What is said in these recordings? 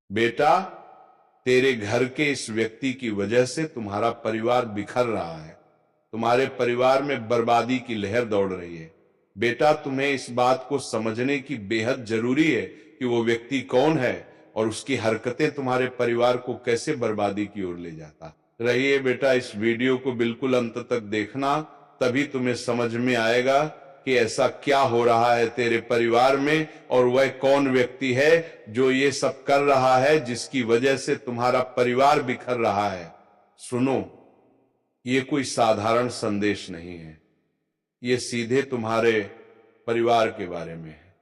बेटा, तेरे घर के इस व्यक्ति की वजह से तुम्हारा परिवार बिखर रहा है, तुम्हारे परिवार में बर्बादी की लहर दौड़ रही है। बेटा, तुम्हें इस बात को समझने की बेहद जरूरी है कि वो व्यक्ति कौन है और उसकी हरकतें तुम्हारे परिवार को कैसे बर्बादी की ओर ले जाता रहिए। बेटा, इस वीडियो को बिल्कुल अंत तक देखना, तभी तुम्हें समझ में आएगा कि ऐसा क्या हो रहा है तेरे परिवार में और वह कौन व्यक्ति है जो ये सब कर रहा है, जिसकी वजह से तुम्हारा परिवार बिखर रहा है। सुनो, ये कोई साधारण संदेश नहीं है, ये सीधे तुम्हारे परिवार के बारे में है।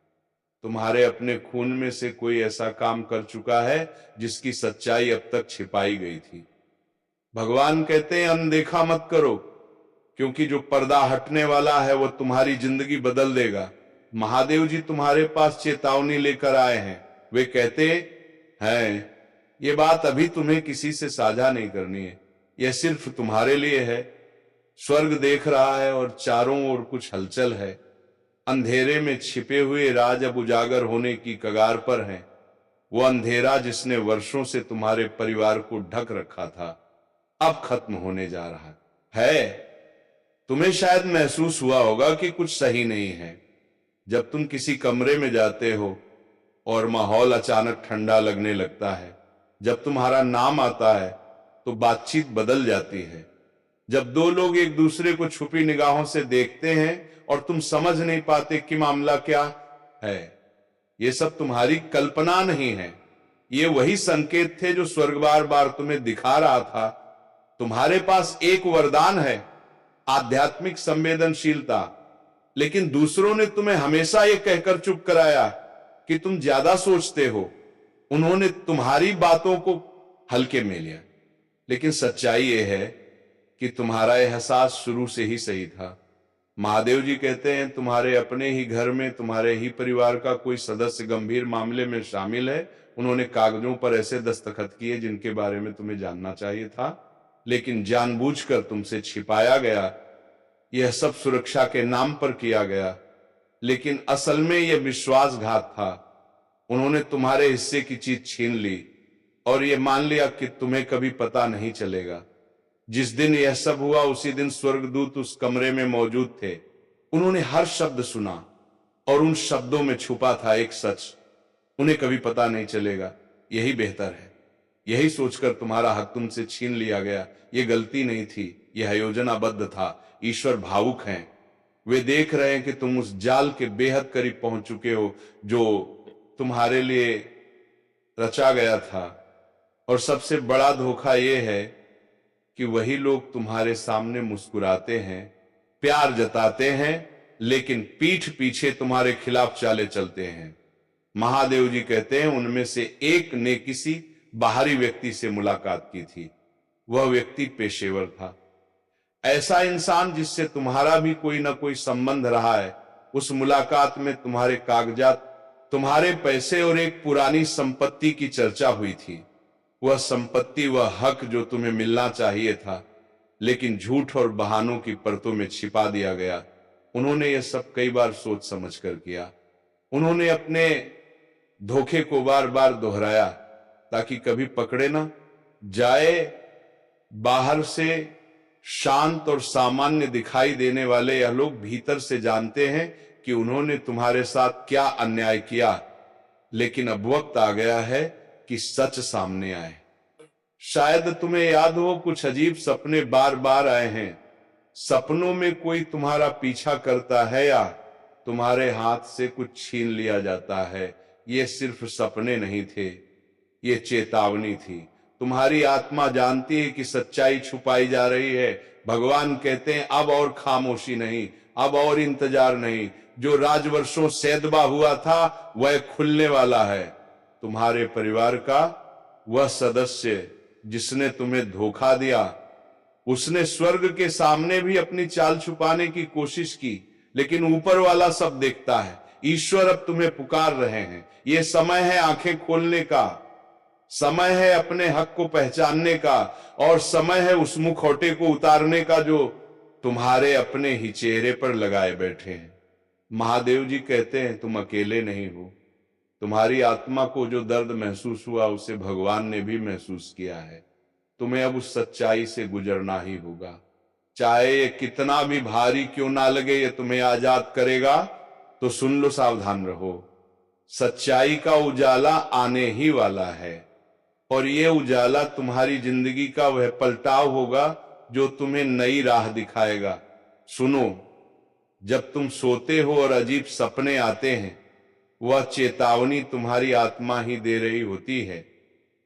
तुम्हारे अपने खून में से कोई ऐसा काम कर चुका है जिसकी सच्चाई अब तक छिपाई गई थी। भगवान कहते हैं अनदेखा मत करो, क्योंकि जो पर्दा हटने वाला है वो तुम्हारी जिंदगी बदल देगा। महादेव जी तुम्हारे पास चेतावनी लेकर आए हैं। वे कहते हैं ये बात अभी तुम्हें किसी से साझा नहीं करनी है, यह सिर्फ तुम्हारे लिए है। स्वर्ग देख रहा है और चारों ओर कुछ हलचल है। अंधेरे में छिपे हुए राज अब उजागर होने की कगार पर हैं। वो अंधेरा जिसने वर्षों से तुम्हारे परिवार को ढक रखा था, अब खत्म होने जा रहा है। तुम्हें शायद महसूस हुआ होगा कि कुछ सही नहीं है। जब तुम किसी कमरे में जाते हो और माहौल अचानक ठंडा लगने लगता है, जब तुम्हारा नाम आता है तो बातचीत बदल जाती है, जब दो लोग एक दूसरे को छुपी निगाहों से देखते हैं और तुम समझ नहीं पाते कि मामला क्या है। ये सब तुम्हारी कल्पना नहीं है, ये वही संकेत थे जो स्वर्ग बार बार तुम्हें दिखा रहा था। तुम्हारे पास एक वरदान है, आध्यात्मिक संवेदनशीलता, लेकिन दूसरों ने तुम्हें हमेशा ये कहकर चुप कराया कि तुम ज्यादा सोचते हो। उन्होंने तुम्हारी बातों को हल्के में लिया, लेकिन सच्चाई ये है कि तुम्हारा एहसास शुरू से ही सही था। महादेव जी कहते हैं तुम्हारे अपने ही घर में तुम्हारे ही परिवार का कोई सदस्य गंभीर मामले में शामिल है। उन्होंने कागजों पर ऐसे दस्तखत किए जिनके बारे में तुम्हें जानना चाहिए था, लेकिन जानबूझकर तुमसे छिपाया गया। यह सब सुरक्षा के नाम पर किया गया, लेकिन असल में यह विश्वासघात था। उन्होंने तुम्हारे हिस्से की चीज छीन ली और यह मान लिया कि तुम्हें कभी पता नहीं चलेगा। जिस दिन यह सब हुआ उसी दिन स्वर्गदूत उस कमरे में मौजूद थे। उन्होंने हर शब्द सुना और उन शब्दों में छुपा था एक सच, उन्हें कभी पता नहीं चलेगा। यही बेहतर है। यही सोचकर तुम्हारा हक तुमसे छीन लिया गया। यह गलती नहीं थी, यह योजनाबद्ध था। ईश्वर भावुक हैं, वे देख रहे हैं कि तुम उस जाल के बेहद करीब पहुंच चुके हो जो तुम्हारे लिए रचा गया था। और सबसे बड़ा धोखा यह है कि वही लोग तुम्हारे सामने मुस्कुराते हैं, प्यार जताते हैं, लेकिन पीठ पीछे तुम्हारे खिलाफ चाले चलते हैं। महादेव जी कहते हैं उनमें से एक ने किसी बाहरी व्यक्ति से मुलाकात की थी। वह व्यक्ति पेशेवर था, ऐसा इंसान जिससे तुम्हारा भी कोई ना कोई संबंध रहा है। उस मुलाकात में तुम्हारे कागजात, तुम्हारे पैसे और एक पुरानी संपत्ति की चर्चा हुई थी। वह संपत्ति, वह हक जो तुम्हें मिलना चाहिए था, लेकिन झूठ और बहानों की परतों में छिपा दिया गया। उन्होंने यह सब कई बार सोच समझ कर किया। उन्होंने अपने धोखे को बार बार दोहराया ताकि कभी पकड़े ना जाए। बाहर से शांत और सामान्य दिखाई देने वाले यह लोग भीतर से जानते हैं कि उन्होंने तुम्हारे साथ क्या अन्याय किया, लेकिन अब वक्त आ गया है कि सच सामने आए। शायद तुम्हें याद हो, कुछ अजीब सपने बार बार आए हैं। सपनों में कोई तुम्हारा पीछा करता है या तुम्हारे हाथ से कुछ छीन लिया जाता है। ये सिर्फ सपने नहीं थे, ये चेतावनी थी। तुम्हारी आत्मा जानती है कि सच्चाई छुपाई जा रही है। भगवान कहते हैं अब और खामोशी नहीं, अब और इंतजार नहीं। जो राजवर्षों सैदबा हुआ था वह खुलने वाला है। तुम्हारे परिवार का वह सदस्य जिसने तुम्हें धोखा दिया, उसने स्वर्ग के सामने भी अपनी चाल छुपाने की कोशिश की, लेकिन ऊपर वाला सब देखता है। ईश्वर अब तुम्हें पुकार रहे हैं। यह समय है आंखें खोलने का, समय है अपने हक को पहचानने का, और समय है उस मुखौटे को उतारने का जो तुम्हारे अपने ही चेहरे पर लगाए बैठे हैं। महादेव जी कहते हैं तुम अकेले नहीं हो। तुम्हारी आत्मा को जो दर्द महसूस हुआ उसे भगवान ने भी महसूस किया है। तुम्हें अब उस सच्चाई से गुजरना ही होगा, चाहे ये कितना भी भारी क्यों ना लगे। ये तुम्हें आजाद करेगा। तो सुन लो, सावधान रहो, सच्चाई का उजाला आने ही वाला है और ये उजाला तुम्हारी जिंदगी का वह पलटाव होगा जो तुम्हें नई राह दिखाएगा। सुनो, जब तुम सोते हो और अजीब सपने आते हैं, वह चेतावनी तुम्हारी आत्मा ही दे रही होती है।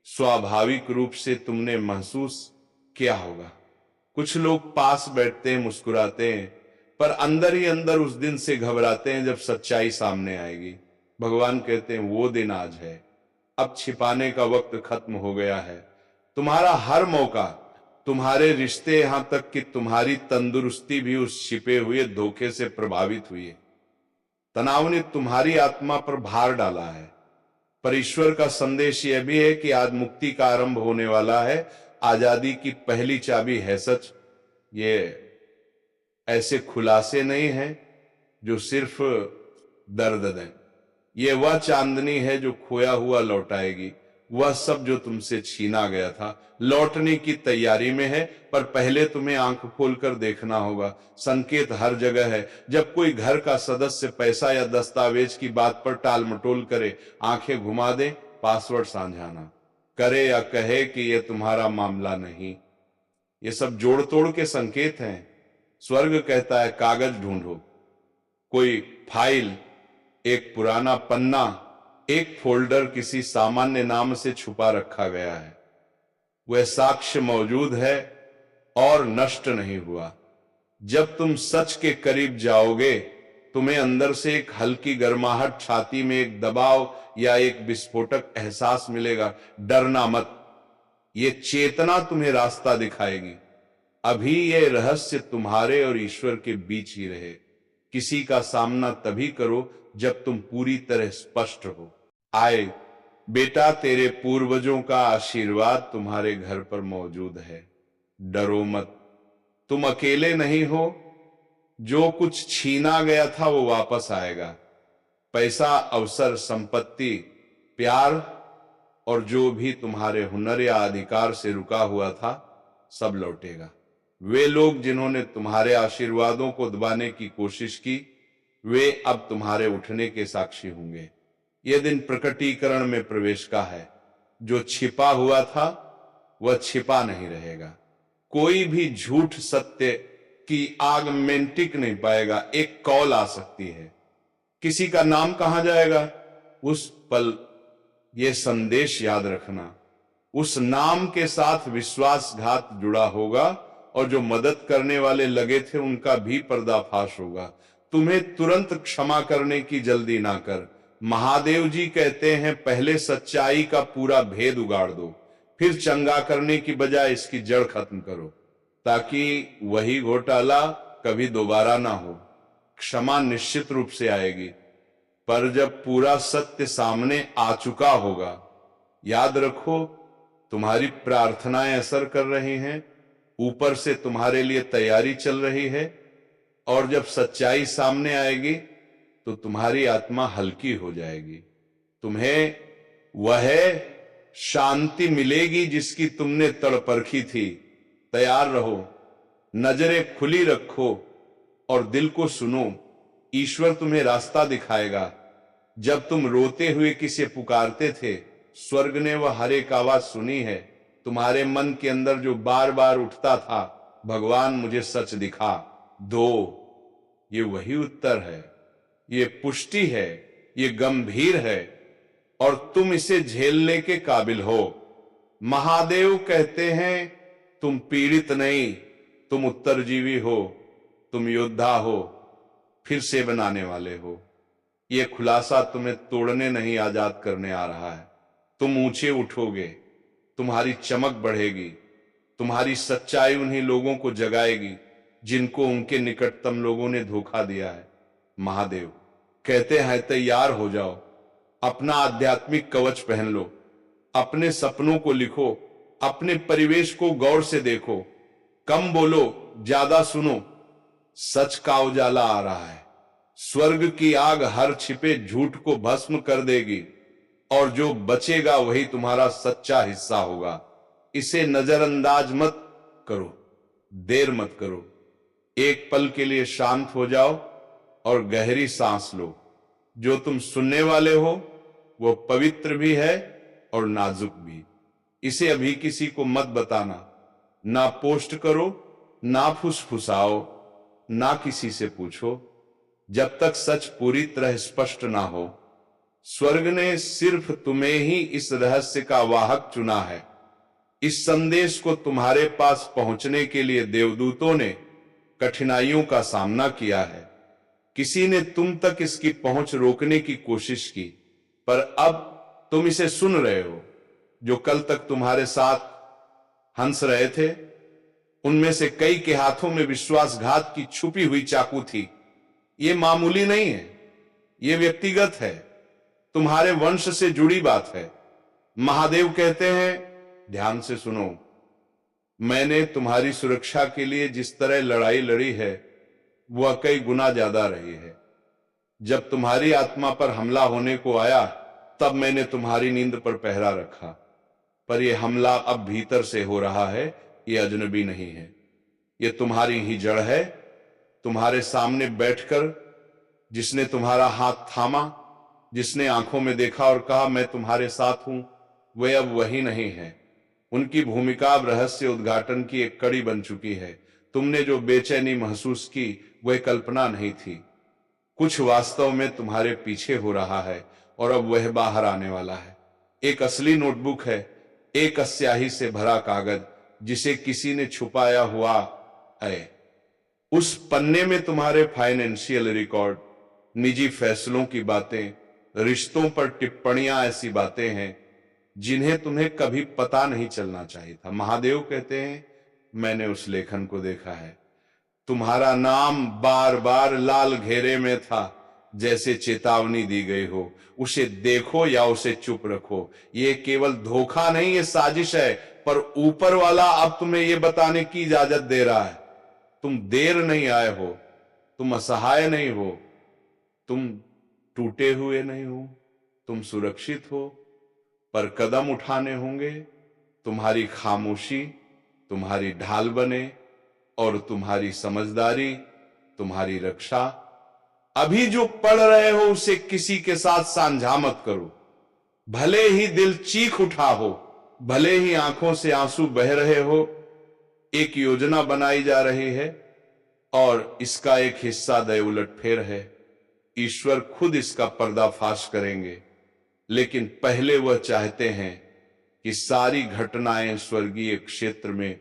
स्वाभाविक रूप से तुमने महसूस किया होगा, कुछ लोग पास बैठते हैं, मुस्कुराते हैं, पर अंदर ही अंदर उस दिन से घबराते हैं जब सच्चाई सामने आएगी। भगवान कहते हैं वो दिन आज है, अब छिपाने का वक्त खत्म हो गया है। तुम्हारा हर मौका, तुम्हारे रिश्ते, यहां तक कि तुम्हारी तंदुरुस्ती भी उस छिपे हुए धोखे से प्रभावित हुई है। तनाव ने तुम्हारी आत्मा पर भार डाला है, पर ईश्वर का संदेश यह भी है कि आज मुक्ति का आरंभ होने वाला है। आजादी की पहली चाबी है सच। ये ऐसे खुलासे नहीं है जो सिर्फ दर्द दें, ये वह चांदनी है जो खोया हुआ लौटाएगी। वह सब जो तुमसे छीना गया था लौटने की तैयारी में है, पर पहले तुम्हें आंख खोलकर देखना होगा। संकेत हर जगह है। जब कोई घर का सदस्य पैसा या दस्तावेज की बात पर टाल मटोल करे, आंखें घुमा दे, पासवर्ड साझाना करे या कहे कि यह तुम्हारा मामला नहीं, ये सब जोड़ तोड़ के संकेत हैं। स्वर्ग कहता है कागज ढूंढो, कोई फाइल, एक पुराना पन्ना, एक फोल्डर किसी सामान्य नाम से छुपा रखा गया है। वह साक्ष्य मौजूद है और नष्ट नहीं हुआ। जब तुम सच के करीब जाओगे, तुम्हें अंदर से एक हल्की गर्माहट, छाती में एक दबाव या एक विस्फोटक एहसास मिलेगा। डरना मत, ये चेतना तुम्हें रास्ता दिखाएगी। अभी ये रहस्य तुम्हारे और ईश्वर के बीच ही रहे। किसी का सामना तभी करो जब तुम पूरी तरह स्पष्ट हो। आए बेटा, तेरे पूर्वजों का आशीर्वाद तुम्हारे घर पर मौजूद है। डरो मत, तुम अकेले नहीं हो। जो कुछ छीना गया था वो वापस आएगा। पैसा, अवसर, संपत्ति, प्यार और जो भी तुम्हारे हुनर या अधिकार से रुका हुआ था, सब लौटेगा। वे लोग जिन्होंने तुम्हारे आशीर्वादों को दबाने की कोशिश की, वे अब तुम्हारे उठने के साक्षी होंगे। यह दिन प्रकटीकरण में प्रवेश का है। जो छिपा हुआ था वह छिपा नहीं रहेगा। कोई भी झूठ सत्य की आग में टिक नहीं पाएगा। एक कॉल आ सकती है, किसी का नाम कहा जाएगा, उस पल यह संदेश याद रखना, उस नाम के साथ विश्वासघात जुड़ा होगा और जो मदद करने वाले लगे थे उनका भी पर्दाफाश होगा। तुम्हें तुरंत क्षमा करने की जल्दी ना कर। महादेव जी कहते हैं पहले सच्चाई का पूरा भेद उगाड़ दो, फिर चंगा करने की बजाय इसकी जड़ खत्म करो, ताकि वही घोटाला कभी दोबारा ना हो। क्षमा निश्चित रूप से आएगी, पर जब पूरा सत्य सामने आ चुका होगा। याद रखो, तुम्हारी प्रार्थनाएं असर कर रही हैं, ऊपर से तुम्हारे लिए तैयारी चल रही है, और जब सच्चाई सामने आएगी तो तुम्हारी आत्मा हल्की हो जाएगी। तुम्हें वह शांति मिलेगी जिसकी तुमने तड़परखी थी। तैयार रहो, नजरें खुली रखो और दिल को सुनो। ईश्वर तुम्हें रास्ता दिखाएगा। जब तुम रोते हुए किसे पुकारते थे, स्वर्ग ने वह हर एक आवाज सुनी है। तुम्हारे मन के अंदर जो बार बार उठता था, भगवान मुझे सच दिखा दो, ये वही उत्तर है, ये पुष्टि है, ये गंभीर है और तुम इसे झेलने के काबिल हो। महादेव कहते हैं तुम पीड़ित नहीं, तुम उत्तरजीवी हो, तुम योद्धा हो, फिर से बनाने वाले हो। ये खुलासा तुम्हें तोड़ने नहीं, आजाद करने आ रहा है। तुम ऊंचे उठोगे, तुम्हारी चमक बढ़ेगी, तुम्हारी सच्चाई उन्हीं लोगों को जगाएगी जिनको उनके निकटतम लोगों ने धोखा दिया है। महादेव कहते हैं तैयार हो जाओ, अपना आध्यात्मिक कवच पहन लो, अपने सपनों को लिखो, अपने परिवेश को गौर से देखो, कम बोलो, ज्यादा सुनो। सच का उजाला आ रहा है। स्वर्ग की आग हर छिपे झूठ को भस्म कर देगी। और जो बचेगा वही तुम्हारा सच्चा हिस्सा होगा। इसे नजरअंदाज मत करो, देर मत करो। एक पल के लिए शांत हो जाओ और गहरी सांस लो। जो तुम सुनने वाले हो वो पवित्र भी है और नाजुक भी। इसे अभी किसी को मत बताना, ना पोस्ट करो, ना फुसफुसाओ, ना किसी से पूछो, जब तक सच पूरी तरह स्पष्ट ना हो। स्वर्ग ने सिर्फ तुम्हें ही इस रहस्य का वाहक चुना है। इस संदेश को तुम्हारे पास पहुंचने के लिए देवदूतों ने कठिनाइयों का सामना किया है। किसी ने तुम तक इसकी पहुंच रोकने की कोशिश की, पर अब तुम इसे सुन रहे हो। जो कल तक तुम्हारे साथ हंस रहे थे, उनमें से कई के हाथों में विश्वासघात की छुपी हुई चाकू थी। ये मामूली नहीं है, ये व्यक्तिगत है, तुम्हारे वंश से जुड़ी बात है। महादेव कहते हैं, ध्यान से सुनो, मैंने तुम्हारी सुरक्षा के लिए जिस तरह लड़ाई लड़ी है वह कई गुना ज्यादा रही है। जब तुम्हारी आत्मा पर हमला होने को आया तब मैंने तुम्हारी नींद पर पहरा रखा, पर यह हमला अब भीतर से हो रहा है। यह अजनबी नहीं है, यह तुम्हारी ही जड़ है। तुम्हारे सामने बैठकर जिसने तुम्हारा हाथ थामा, जिसने आंखों में देखा और कहा मैं तुम्हारे साथ हूं, वे अब वही नहीं है। उनकी भूमिका अब रहस्य उद्घाटन की एक कड़ी बन चुकी है। तुमने जो बेचैनी महसूस की वह कल्पना नहीं थी, कुछ वास्तव में तुम्हारे पीछे हो रहा है और अब वह बाहर आने वाला है। एक असली नोटबुक है, एक स्याही से भरा कागज जिसे किसी ने छुपाया हुआ है। उस पन्ने में तुम्हारे फाइनेंशियल रिकॉर्ड, निजी फैसलों की बातें, रिश्तों पर टिप्पणियां, ऐसी बातें हैं जिन्हें तुम्हें कभी पता नहीं चलना चाहिए था। महादेव कहते हैं, मैंने उस लेखन को देखा है। तुम्हारा नाम बार बार लाल घेरे में था, जैसे चेतावनी दी गई हो। उसे देखो या उसे चुप रखो। ये केवल धोखा नहीं, ये साजिश है, पर ऊपर वाला अब तुम्हें यह बताने की इजाजत दे रहा है। तुम देर नहीं आए हो, तुम असहाय नहीं हो, तुम टूटे हुए नहीं हो, तुम सुरक्षित हो, पर कदम उठाने होंगे। तुम्हारी खामोशी तुम्हारी ढाल बने और तुम्हारी समझदारी तुम्हारी रक्षा। अभी जो पढ़ रहे हो उसे किसी के साथ साझा मत करो। भले ही दिल चीख उठा हो, भले ही आंखों से आंसू बह रहे हो, एक योजना बनाई जा रही है और इसका एक हिस्सा दय उलटफेर है। ईश्वर खुद इसका पर्दाफाश करेंगे, लेकिन पहले वह चाहते हैं कि सारी घटनाएं स्वर्गीय क्षेत्र में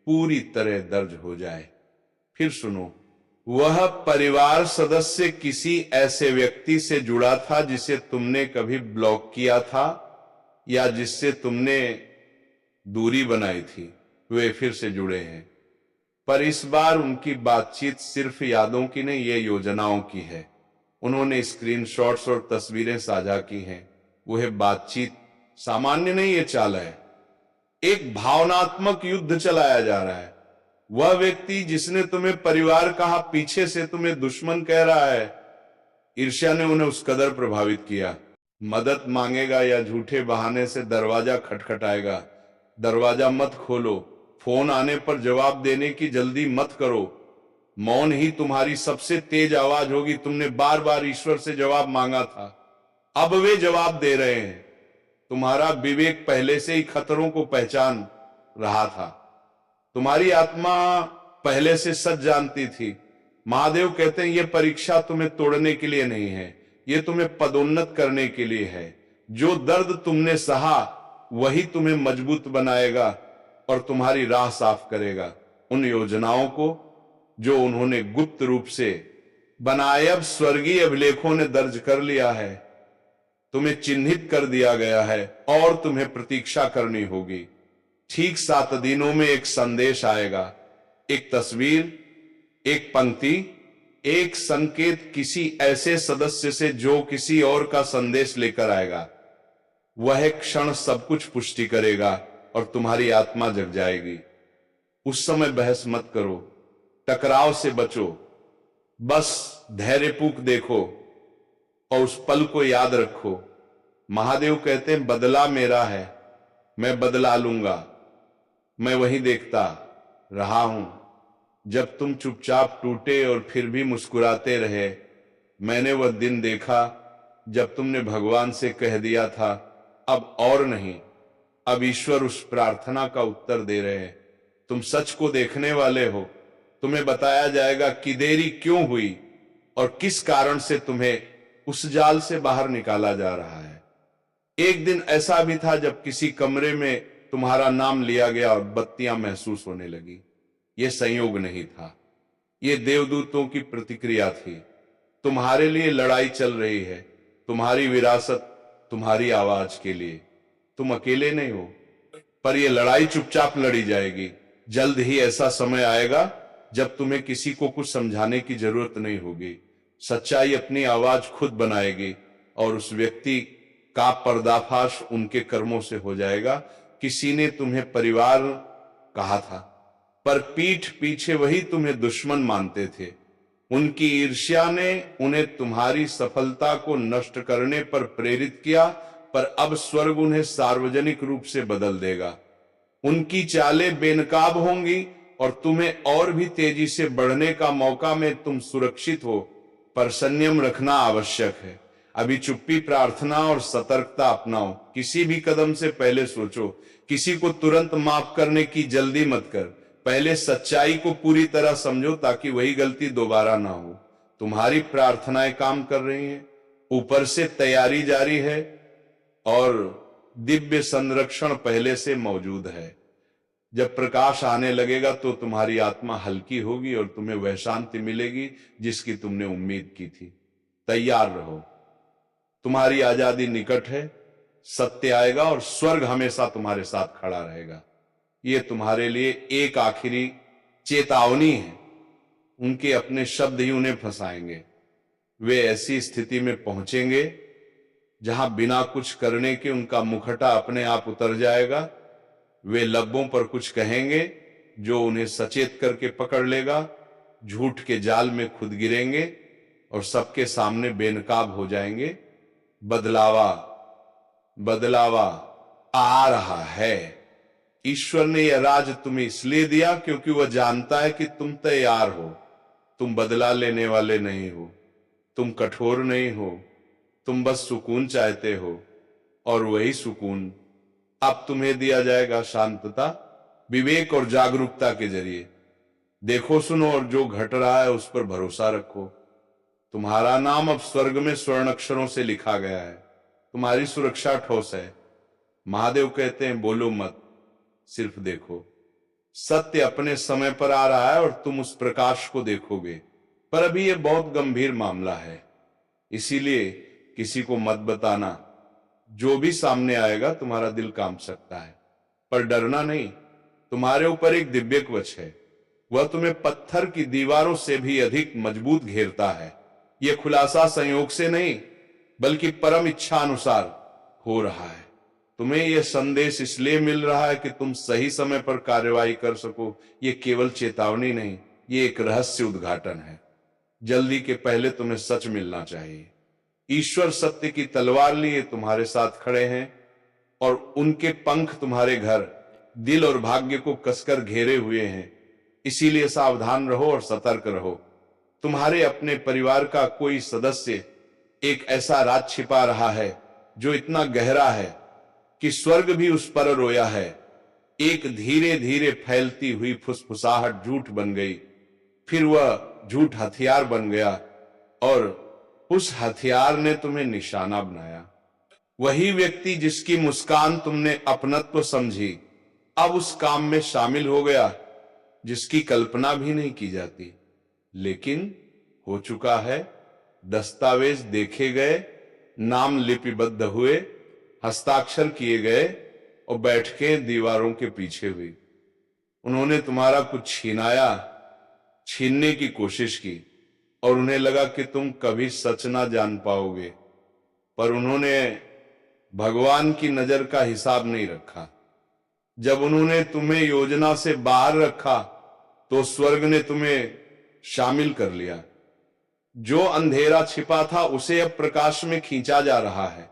पूरी तरह दर्ज हो जाए। फिर सुनो, वह परिवार सदस्य किसी ऐसे व्यक्ति से जुड़ा था जिसे तुमने कभी ब्लॉक किया था या जिससे तुमने दूरी बनाई थी। वे फिर से जुड़े हैं, पर इस बार उनकी बातचीत सिर्फ यादों की नहीं, ये योजनाओं की है। उन्होंने स्क्रीनशॉट्स और तस्वीरें साझा की हैं। वह बातचीत सामान्य नहीं, ये चाल है। एक भावनात्मक युद्ध चलाया जा रहा है। वह व्यक्ति जिसने तुम्हें परिवार कहा, पीछे से तुम्हें दुश्मन कह रहा है। ईर्ष्या ने उन्हें उस कदर प्रभावित किया। मदद मांगेगा या झूठे बहाने से दरवाजा खटखटाएगा। दरवाजा मत खोलो, फोन आने पर जवाब देने की जल्दी मत करो। मौन ही तुम्हारी सबसे तेज आवाज होगी। तुमने बार बार ईश्वर से जवाब मांगा था, अब वे जवाब दे रहे हैं। तुम्हारा विवेक पहले से ही खतरों को पहचान रहा था। तुम्हारी आत्मा पहले से सच जानती थी। महादेव कहते हैं, यह परीक्षा तुम्हें तोड़ने के लिए नहीं है, यह तुम्हें पदोन्नत करने के लिए है। जो दर्द तुमने सहा वही तुम्हें मजबूत बनाएगा और तुम्हारी राह साफ करेगा। उन योजनाओं को जो उन्होंने गुप्त रूप से बनाए, अब स्वर्गीय अभिलेखों ने दर्ज कर लिया है। तुम्हें चिन्हित कर दिया गया है और तुम्हें प्रतीक्षा करनी होगी। ठीक 7 दिनों में एक संदेश आएगा, एक तस्वीर, एक पंक्ति, एक संकेत किसी ऐसे सदस्य से जो किसी और का संदेश लेकर आएगा। वह क्षण सब कुछ पुष्टि करेगा और तुम्हारी आत्मा जग जाएगी। उस समय बहस मत करो, टकराव से बचो, बस धैर्यपूर्वक देखो और उस पल को याद रखो। महादेव कहते हैं बदला मेरा है, मैं बदला लूंगा। मैं वही देखता रहा हूं जब तुम चुपचाप टूटे और फिर भी मुस्कुराते रहे। मैंने वह दिन देखा जब तुमने भगवान से कह दिया था अब और नहीं। अब ईश्वर उस प्रार्थना का उत्तर दे रहे हैं। तुम सच को देखने वाले हो, तुम्हें बताया जाएगा कि देरी क्यों हुई और किस कारण से तुम्हें उस जाल से बाहर निकाला जा रहा है। एक दिन ऐसा भी था जब किसी कमरे में तुम्हारा नाम लिया गया और बत्तियां महसूस होने लगी। यह संयोग नहीं था, यह देवदूतों की प्रतिक्रिया थी। तुम्हारे लिए लड़ाई चल रही है, तुम्हारी विरासत, तुम्हारी आवाज के लिए। तुम अकेले नहीं हो, पर यह लड़ाई चुपचाप लड़ी जाएगी। जल्द ही ऐसा समय आएगा जब तुम्हें किसी को कुछ समझाने की जरूरत नहीं होगी। सच्चाई अपनी आवाज खुद बनाएगी और उस व्यक्ति का पर्दाफाश उनके कर्मों से हो जाएगा। किसी ने तुम्हें परिवार कहा था, पर पीठ पीछे वही तुम्हें दुश्मन मानते थे। उनकी ईर्ष्या ने उन्हें तुम्हारी सफलता को नष्ट करने पर प्रेरित किया, पर अब स्वर्ग उन्हें सार्वजनिक रूप से बदल देगा। उनकी चालें बेनकाब होंगी और तुम्हें और भी तेजी से बढ़ने का मौका में तुम सुरक्षित हो, पर संयम रखना आवश्यक है। अभी चुप्पी, प्रार्थना और सतर्कता अपनाओ। किसी भी कदम से पहले सोचो, किसी को तुरंत माफ करने की जल्दी मत कर। पहले सच्चाई को पूरी तरह समझो ताकि वही गलती दोबारा ना हो। तुम्हारी प्रार्थनाएं काम कर रही हैं, ऊपर से तैयारी जारी है और दिव्य संरक्षण पहले से मौजूद है। जब प्रकाश आने लगेगा तो तुम्हारी आत्मा हल्की होगी और तुम्हें वह शांति मिलेगी जिसकी तुमने उम्मीद की थी। तैयार रहो, तुम्हारी आजादी निकट है। सत्य आएगा और स्वर्ग हमेशा तुम्हारे साथ खड़ा रहेगा। ये तुम्हारे लिए एक आखिरी चेतावनी है। उनके अपने शब्द ही उन्हें फंसाएंगे। वे ऐसी स्थिति में पहुंचेंगे जहां बिना कुछ करने के उनका मुखटा अपने आप उतर जाएगा। वे लब्बों पर कुछ कहेंगे जो उन्हें सचेत करके पकड़ लेगा। झूठ के जाल में खुद गिरेंगे और सबके सामने बेनकाब हो जाएंगे। बदलावा बदलावा आ रहा है। ईश्वर ने यह राज तुम्हें इसलिए दिया क्योंकि वह जानता है कि तुम तैयार हो। तुम बदला लेने वाले नहीं हो, तुम कठोर नहीं हो, तुम बस सुकून चाहते हो और वही सुकून अब तुम्हें दिया जाएगा। शांतता, विवेक और जागरूकता के जरिए देखो, सुनो और जो घट रहा है उस पर भरोसा रखो। तुम्हारा नाम अब स्वर्ग में स्वर्ण अक्षरों से लिखा गया है। तुम्हारी सुरक्षा ठोस है। महादेव कहते हैं बोलो मत, सिर्फ देखो। सत्य अपने समय पर आ रहा है और तुम उस प्रकाश को देखोगे, पर अभी यह बहुत गंभीर मामला है, इसीलिए किसी को मत बताना। जो भी सामने आएगा तुम्हारा दिल कांप सकता है, पर डरना नहीं। तुम्हारे ऊपर एक दिव्य कवच है, वह तुम्हें पत्थर की दीवारों से भी अधिक मजबूत घेरता है। यह खुलासा संयोग से नहीं बल्कि परम इच्छा अनुसार हो रहा है। तुम्हें यह संदेश इसलिए मिल रहा है कि तुम सही समय पर कार्रवाई कर सको। यह केवल चेतावनी नहीं, यह एक रहस्य उद्घाटन है। जल्दी के पहले तुम्हें सच मिलना चाहिए। ईश्वर सत्य की तलवार लिए तुम्हारे साथ खड़े हैं और उनके पंख तुम्हारे घर, दिल और भाग्य को कसकर घेरे हुए हैं। इसीलिए सावधान रहो और सतर्क रहो। तुम्हारे अपने परिवार का कोई सदस्य एक ऐसा राज छिपा रहा है जो इतना गहरा है कि स्वर्ग भी उस पर रोया है। एक धीरे धीरे फैलती हुई फुसफुसाहट झूठ बन गई, फिर वह झूठ हथियार बन गया और उस हथियार ने तुम्हें निशाना बनाया। वही व्यक्ति जिसकी मुस्कान तुमने अपनत्व समझी अब उस काम में शामिल हो गया जिसकी कल्पना भी नहीं की जाती, लेकिन हो चुका है। दस्तावेज देखे गए, नाम लिपिबद्ध हुए, हस्ताक्षर किए गए और बैठकें दीवारों के पीछे हुई। उन्होंने तुम्हारा कुछ छीनने की कोशिश की और उन्हें लगा कि तुम कभी सच ना जान पाओगे, पर उन्होंने भगवान की नजर का हिसाब नहीं रखा। जब उन्होंने तुम्हें योजना से बाहर रखा तो स्वर्ग ने तुम्हें शामिल कर लिया। जो अंधेरा छिपा था उसे अब प्रकाश में खींचा जा रहा है।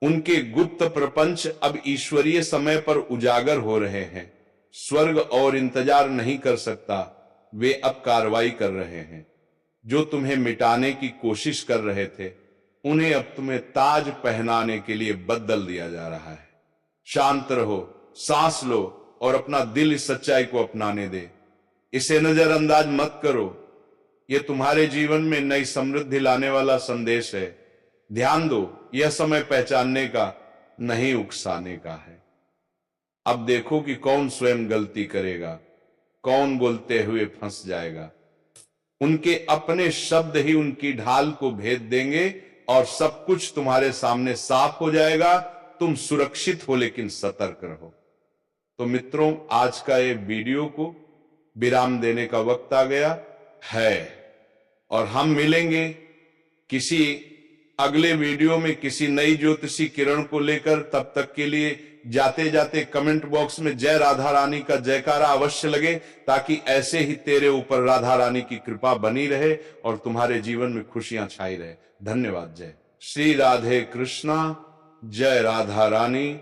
उनके गुप्त प्रपंच अब ईश्वरीय समय पर उजागर हो रहे हैं। स्वर्ग और इंतजार नहीं कर सकता, वे अब कार्रवाई कर रहे हैं। जो तुम्हें मिटाने की कोशिश कर रहे थे, उन्हें अब तुम्हें ताज पहनाने के लिए बदल दिया जा रहा है। शांत रहो, सांस लो और अपना दिल इस सच्चाई को अपनाने दे। इसे नजरअंदाज मत करो। यह तुम्हारे जीवन में नई समृद्धि लाने वाला संदेश है। ध्यान दो, यह समय पहचानने का, नहीं उकसाने का है। अब देखो कि कौन स्वयं गलती करेगा, कौन बोलते हुए फंस जाएगा। उनके अपने शब्द ही उनकी ढाल को भेद देंगे और सब कुछ तुम्हारे सामने साफ हो जाएगा। तुम सुरक्षित हो, लेकिन सतर्क रहो। तो मित्रों, आज का ये वीडियो को विराम देने का वक्त आ गया है और हम मिलेंगे किसी अगले वीडियो में किसी नई ज्योतिषी किरण को लेकर। तब तक के लिए जाते जाते कमेंट बॉक्स में जय राधा रानी का जयकारा अवश्य लगे, ताकि ऐसे ही तेरे ऊपर राधा रानी की कृपा बनी रहे और तुम्हारे जीवन में खुशियां छाई रहे। धन्यवाद। जय श्री राधे कृष्णा, जय राधा रानी।